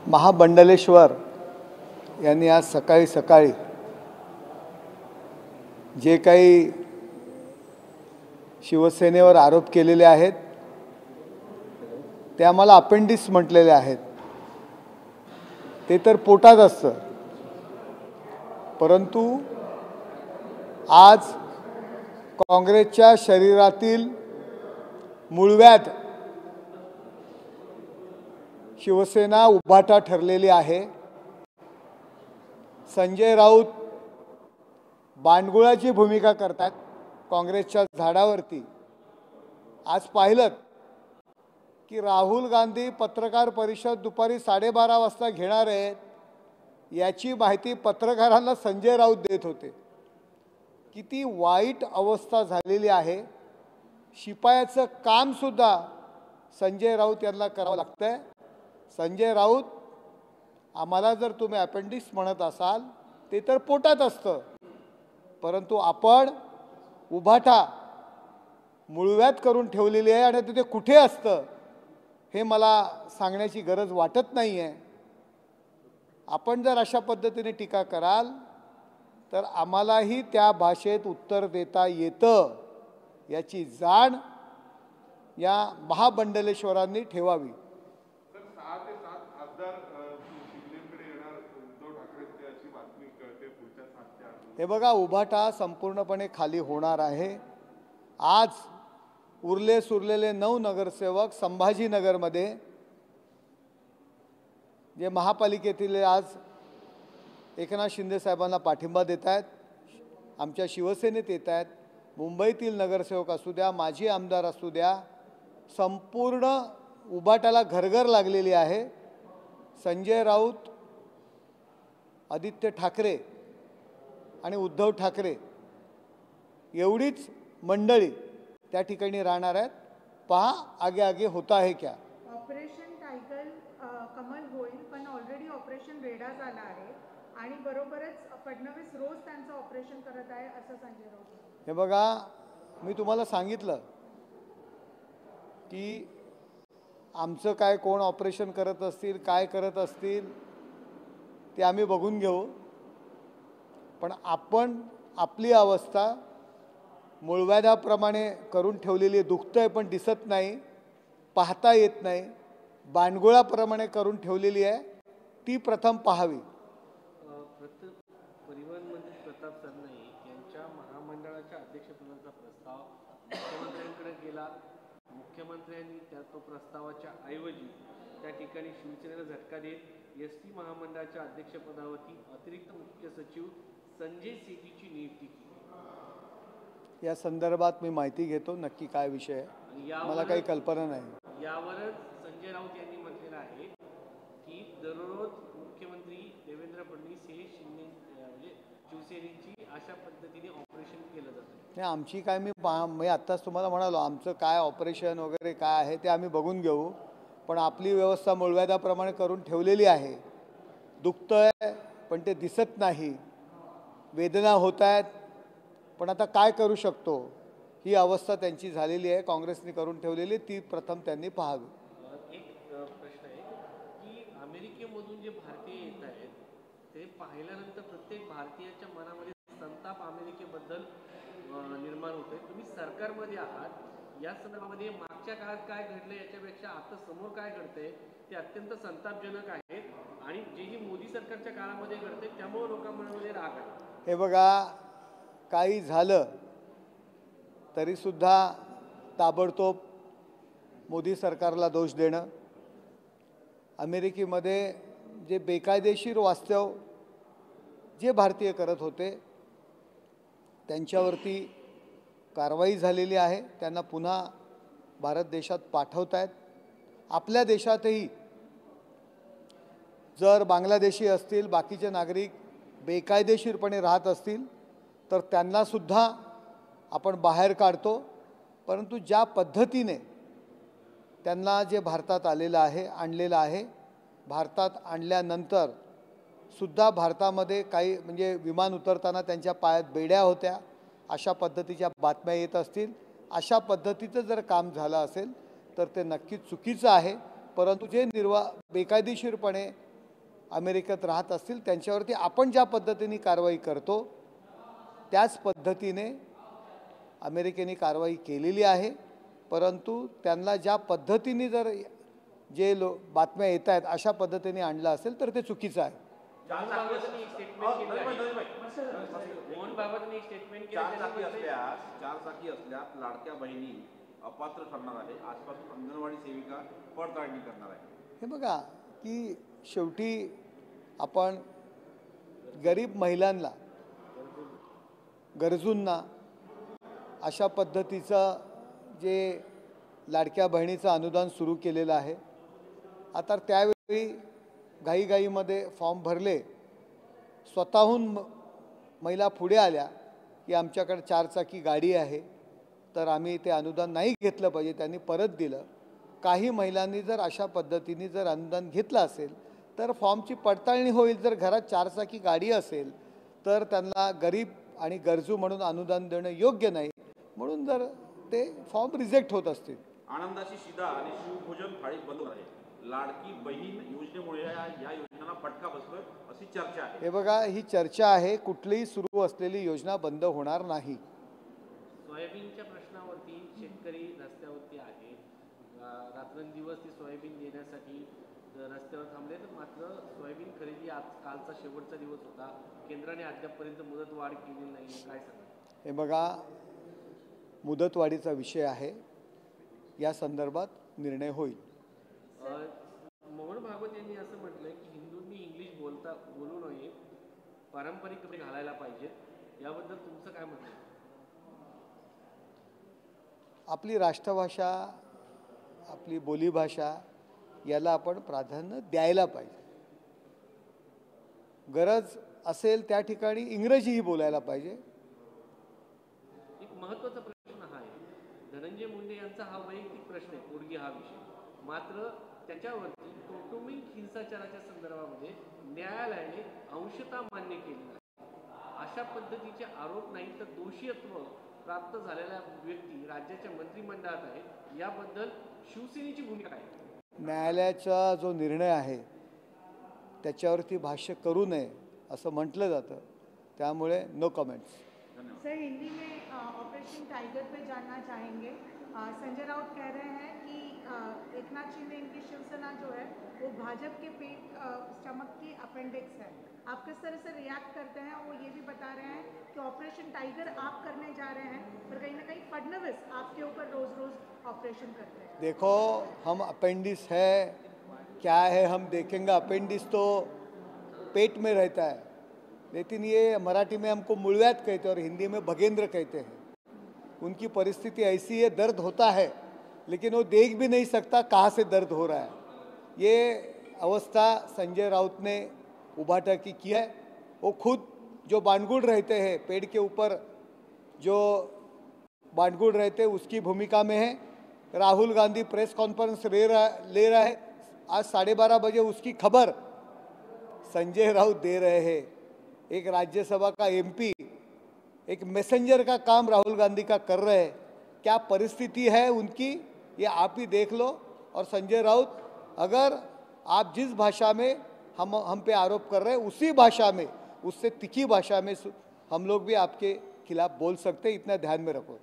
महाबंडलेश्वर यांनी आज सकाळी सकाळी जे काही शिवसेनेवर आरोप केलेले आहेत ते आम्हाला अपेंडिक्स म्हटलेले आहेत। ते तर पोटात असतं, परंतु आज काँग्रेसच्या शरीरातील मूळव्याध शिवसेना उभाटा ठरलेली आहे। संजय राऊत बांडगुळाची भूमिका करतात काँग्रेसच्या झाडावरती। आज पाहिलं की राहुल गांधी पत्रकार परिषद दुपारी 12:30 वाजता घेणार आहेत, याची माहिती पत्रकारांना संजय राऊत देत होते। किती वाईट अवस्था झालेली आहे। शिपायाचं काम सुद्धा संजय राऊत यांना करावं लागतंय। संजय राऊत, आम्हाला जर तुम्ही अपेंडिक्स म्हणत असाल ते तर पोटात असतं, परंतु आपण उभाटा मूळव्याध करून ठेवलेली आहे आणि ते कुठे असतं हे मला सांगण्याची गरज वाटत नाही आहे। आपण जर अशा पद्धतीने टीका कराल तर आम्हालाही त्या भाषेत उत्तर देता येतं, याची जाण या महाबंडलेश्वरांनी ठेवावी। हे बघा, उभाटा संपूर्णपणे खाली होणार आहे। आज उरले सुरलेले 9 नगरसेवक संभाजीनगरमध्ये जे महापालिकेतील आज एकनाथ शिंदे साहेबांना पाठिंबा देत आहेत, आमच्या शिवसेनेत येत आहेत। मुंबईतील नगरसेवक असू द्या, माजी आमदार असू द्या, संपूर्ण उभाटाला घरघर लागलेली आहे। संजय राऊत, आदित्य ठाकरे आणि उद्धव ठाकरे एवढीच मंडळी त्या ठिकाणी राहणार आहेत। पहा आगे आगे होता है क्या। ऑपरेशन टायगर कमल होईल, पण ऑलरेडी ऑपरेशन वेडा झाला आहे आणि बरोबरच फडणवीस रोज त्यांचं ऑपरेशन करत आहे असं संजय राऊत। हे बघा, मी तुम्हाला सांगितलं की आमचं काय कोण ऑपरेशन करत असतील, काय करत असतील ते आम्ही बघून घेऊ, पण आपण आपली अवस्था मूळव्याधाप्रमाणे करून ठेवलेली दुखतंय पण दिसत नाही, पाहता येत नाही, बांडगुळाप्रमाणे करून ठेवलेली आहे, ती प्रथम पाहावी। परिवहन मंत्री प्रताप सरनाईक यांच्या महामंडळाच्या अध्यक्षपदाचा प्रस्ताव मुख्यमंत्र्यांकडे गेला। मुख्यमंत्र्यांनी तो प्रस्तावाच्या ऐवजी त्या ठिकाणी शिवसेनेला झटका देत एसटी महामंडळाच्या अध्यक्षपदावरती अतिरिक्त मुख्य सचिव संजय सेठीची नियुक्ती केली। या संदर्भात मी माहिती घेतो, नक्की काय विषय आहे मला काही कल्पना नाही। यावरच संजय राऊत यांनी म्हटलेलं आहे की दररोज मुख्यमंत्री देवेंद्र फडणवीस हे शिवसेनेची अशा पद्धतीने ऑपरेशन केलं जातं। नाही, आमची काय मी आत्ताच तुम्हाला म्हणालो, आमचं काय ऑपरेशन वगैरे काय आहे ते आम्ही बघून घेऊ, पण आपली व्यवस्था मूळव्याधाप्रमाणे करून ठेवलेली आहे। दुखतंय पण ते दिसत नाही, वेदना होत आहेत, पण आता काय करू शकतो, ही अवस्था त्यांची झालेली आहे, काँग्रेसने करून ठेवलेली, ती प्रथम त्यांनी पाहावी। एक प्रश्न आहे की अमेरिकेमधून जे भारतीय येत आहेत ते पाहिल्यानंतर प्रत्येक भारतीयाच्या मनामध्ये संताप अमेरिकेबद्दल निर्माण होतोय। तुम्ही सरकारमध्ये आहात, या संदर्भामध्ये मागच्या काळात काय घडलं याच्यापेक्षा आता समोर काय घडतंय ते अत्यंत संतापजनक आहे आणि जे मोदी सरकारच्या काळामध्ये घडतंय त्यामुळे लोकांमध्ये राग आहे। हे बघा, काही झालं तरी सुद्धा ताबडतोब मोदी सरकारला दोष देणं, अमेरिकेमध्ये जे बेकायदेशीर वास्तव जे भारतीय करत होते त्यांच्यावरती कारवाई झालेली आहे, त्यांना पुन्हा भारत देशात पाठवत आहेत। आपल्या देशातही जर बांगलादेशी असतील, बाकीचे नागरिक बेकायदेशीरपणे राहत असतील तर त्यांना सुद्धा आपण बाहेर काढतो, परंतु ज्या पद्धतीने त्यांना जे भारतात आणलेलं आहे, भारतात आणल्यानंतर सुद्धा भारतामध्ये काही म्हणजे विमान उतरताना त्यांच्या पायात बेड्या होत्या, अशा पद्धतीच्या बातम्या येत असतील। अशा पद्धतीचं जर काम झालं असेल तर ते नक्कीच चुकीचं आहे, परंतु जे बेकायदेशीरपणे अमेरिकेत राहत असतील त्यांच्यावरती आपण ज्या पद्धतीने कारवाई करतो त्याच पद्धतीने अमेरिकेने कारवाई केलेली आहे। परंतु त्यांना ज्या पद्धतीने जर जे बातम्या येत आहेत अशा पद्धतीने आणलं असेल तर ते चुकीचं आहे। मोहन भागवतांनी एक स्टेटमेंट केलं चार चाकी असल्यात लाडक्या बहिणी अपात्र ठरणार आहे। आजपासून अंगणवाडी सेविका पडताळणी करणार आहे। हे बघा की शेवटी आपण गरीब महिलांना गरजूंना अशा पद्धतीचं जे लाडक्या बहिणीचं अनुदान सुरू केलेलं आहे। आता त्यावेळी घाईघाईमध्ये फॉर्म भरले, स्वतःहून महिला पुढे आल्या की आमच्याकडे 4 चाकी गाडी आहे तर आम्ही ते अनुदान नाही घेतलं पाहिजे, त्यांनी परत दिलं। काही महिलांनी जर अशा पद्धतीने जर अनुदान घेतलं असेल तर फॉर्मची पडताळणी होईल। जर घरात 4 चाकी गाडी असेल तर त्यांना गरीब आणि गरजू म्हणून अनुदान देणं योग्य नाही, म्हणून जर ते फॉर्म रिजेक्ट होत असतील। आनंदाची शिदा आणि शिवभोजन थाळी बंद आहे। लाडकी बहीण योजनेमुळे या योजनांना फटका बसतोय अशी चर्चा आहे। हे बघा ही चर्चा आहे, कुठलीही सुरू असलेली योजना बंद होणार नाही। सोयाबीनच्या प्रश्नावरती शेतकरी रस्त्यावरती आहे। रात्रंदिवस ती सोयाबीन देण्यासाठी रस्त्यावर थांबले, तर मात्र सोयाबीन खरेदी आज कालचा शेवटचा दिवस होता। केंद्राने अद्यापपर्यंत मुदतवाढ केलेली नाही, काय सांगा? हे बघा मुदतवाढीचा विषय आहे, या संदर्भात निर्णय होईल। मोहन भागवत यांनी असं म्हटलंय की हिंदूंनी इंग्लिश बोलू नये, पारंपरिक कपडे घालायला पाहिजेत, याबद्दल तुमचं काय म्हणणं आहे? आपली राष्ट्रभाषा, आपली बोलीभाषा याला आपण प्राधान्य द्यायला पाहिजे। गरज असेल त्या ठिकाणी इंग्रजीही बोलायला पाहिजे। एक महत्त्वाचा प्रश्न हा आहे, धनंजय मुंडे यांचा हा वैयक्तिक प्रश्न आहे पोरगी हा विषय, मात्र त्याच्यावरती कौटुंबिक हिंसाचाराच्या संदर्भामध्ये न्यायालयाने अंशतः मान्य केली आहे। अशा पद्धतीचे आरोप नाही तर दोषीत्व प्राप्त झालेल्या व्यक्ती राज्याच्या मंत्रिमंडळात आहे, याबद्दल शिवसेनेची भूमिका काय? न्यायालयाचा जो निर्णय आहे त्याच्यावरती भाष्य करू नये असं म्हटलं जातं, त्यामुळे नो कमेंट्स। सर, हिंदी में ऑपरेशन टाइगर पे जानना चाहेंगे। संजय राउत कह रहे हैं कि एकनाथ शिंदे इनकी शिवसेना जो है वो भाजपा के पेट स्टमक की अपेंडिक्स है। आप किस तरह से रिएक्ट करते हैं? वो ये भी बता रहे हैं कि ऑपरेशन टाइगर आप करने जा रहे हैं, पर कहीं ना कहीं फडणवीस आपके ऊपर रोज रोज ऑपरेशन करते हैं। देखो हम अपेंडिक्स है क्या है हम देखेंगे। अपेंडिक्स तो पेट में रहता है, लेकिन ये मराठी में हमको मुळव्याध कहते हैं और हिंदी में भगेंद्र कहते हैं। उनकी परिस्थिति ऐसी है, दर्द होता है लेकिन वो देख भी नहीं सकता कहाँ से दर्द हो रहा है। ये अवस्था संजय राउत ने उभाटा की है। वो खुद जो बानगुड़ रहते हैं, पेड़ के ऊपर जो बानगुड़ रहते हैं उसकी भूमिका में है। राहुल गांधी प्रेस कॉन्फ्रेंस ले रहा है, आज 12:30 बजे उसकी खबर संजय राउत दे रहे हैं। एक राज्यसभा का एमपी एक मैसेंजर का काम राहुल गांधी का कर रहे हैं। क्या परिस्थिति है उनकी ये आप ही देख लो। और संजय राउत, अगर आप जिस भाषा में हम पे आरोप कर रहे हैं उसी भाषा में, उससे तीखी भाषा में हम लोग भी आपके खिलाफ बोल सकते हैं, इतना ध्यान में रखो।